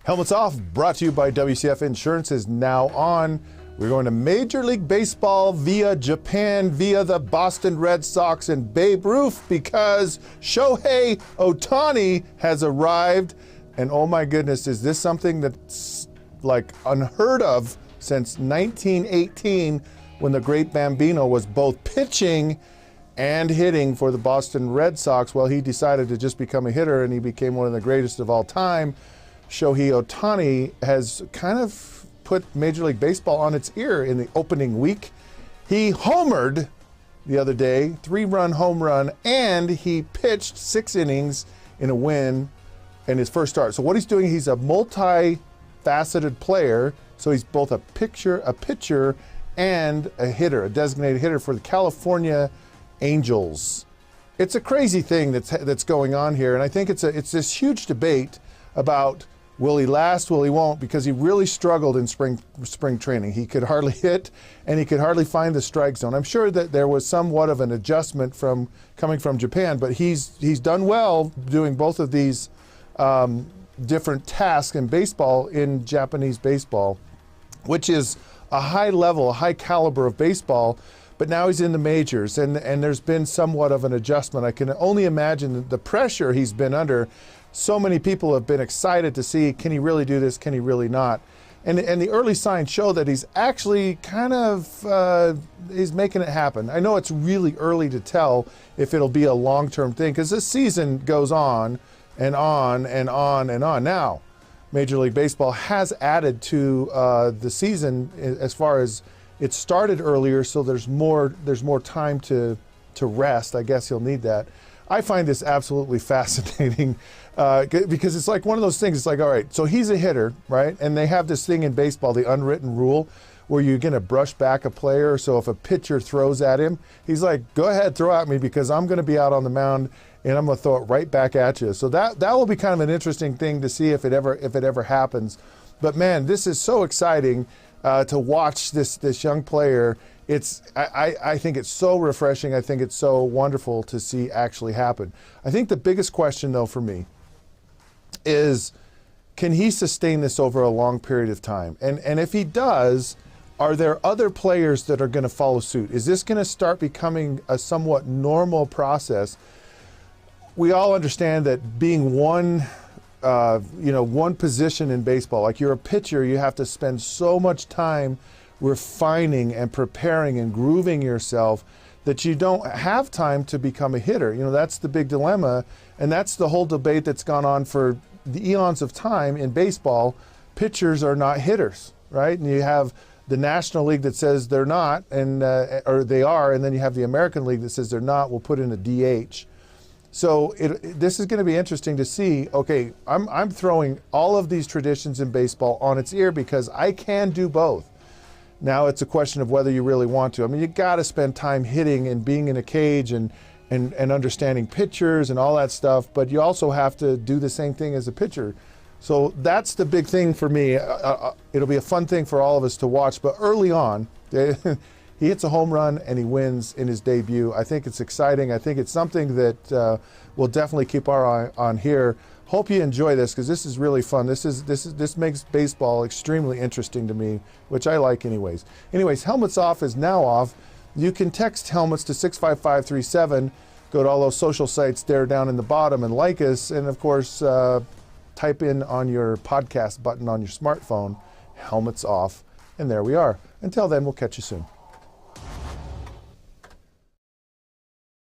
Helmets Off, brought to you by WCF Insurance, is now on. We're going to Major League Baseball via Japan, via the Boston Red Sox and Babe Ruth, because Shohei Ohtani has arrived. And oh my goodness, is this something that's like unheard of since 1918, when the great Bambino was both pitching and hitting for the Boston Red Sox? Well, he decided to just become a hitter, and he became one of the greatest of all time. Shohei Ohtani has kind of put Major League Baseball on its ear in the opening week. He homered the other day, 3-run home run, and he pitched 6 innings in a win in his first start. So what he's doing, he's a multi-faceted player. So he's both a pitcher, and a hitter, a designated hitter for the California Angels. It's a crazy thing that's going on here, and I think it's this huge debate about will he last, will he won't, because he really struggled in spring training. He could hardly hit, and he could hardly find the strike zone. I'm sure that there was somewhat of an adjustment from coming from Japan, but he's done well doing both of these different tasks in baseball, in Japanese baseball, which is a high level, a high caliber of baseball. But now he's in the majors, and there's been somewhat of an adjustment. I can only imagine the pressure he's been under. So many people have been excited to see, can he really do this, can he really not? And the early signs show that he's actually kind of, he's making it happen. I know it's really early to tell if it'll be a long-term thing, because this season goes on and on and on and on. Now, Major League Baseball has added to the season as far as it started earlier, so there's more time to rest. I guess he'll need that. I find this absolutely fascinating because it's like one of those things. It's like, all right, so he's a hitter, right? And they have this thing in baseball, the unwritten rule, where you're going to brush back a player. So if a pitcher throws at him, he's like, go ahead, throw at me, because I'm going to be out on the mound and I'm going to throw it right back at you. So that will be kind of an interesting thing to see if it ever happens. But man, this is so exciting to watch this young player. I think it's so refreshing. I think it's so wonderful to see actually happen. I think the biggest question, though, for me is, can he sustain this over a long period of time? And if he does, are there other players that are going to follow suit? Is this going to start becoming a somewhat normal process? We all understand that being one position in baseball, like you're a pitcher, you have to spend so much time refining and preparing and grooving yourself that you don't have time to become a hitter. You know, that's the big dilemma, and that's the whole debate that's gone on for the eons of time in baseball. Pitchers are not hitters, right? And you have the National League that says they're not, and or they are, and then you have the American League that says they're not. We'll put in a DH. So this is going to be interesting to see. Okay, I'm throwing all of these traditions in baseball on its ear because I can do both. Now it's a question of whether you really want to. I mean, you got to spend time hitting and being in a cage and understanding pitchers and all that stuff, but you also have to do the same thing as a pitcher. So that's the big thing for me. It'll be a fun thing for all of us to watch, but early on, he hits a home run and he wins in his debut. I think it's exciting. I think it's something that we'll definitely keep our eye on here. Hope you enjoy this, because this is really fun. This makes baseball extremely interesting to me, which I like anyways. Anyways, Helmets Off is now off. You can text helmets to 65537. Go to all those social sites there down in the bottom and like us. And of course, type in on your podcast button on your smartphone, Helmets Off. And there we are. Until then, we'll catch you soon.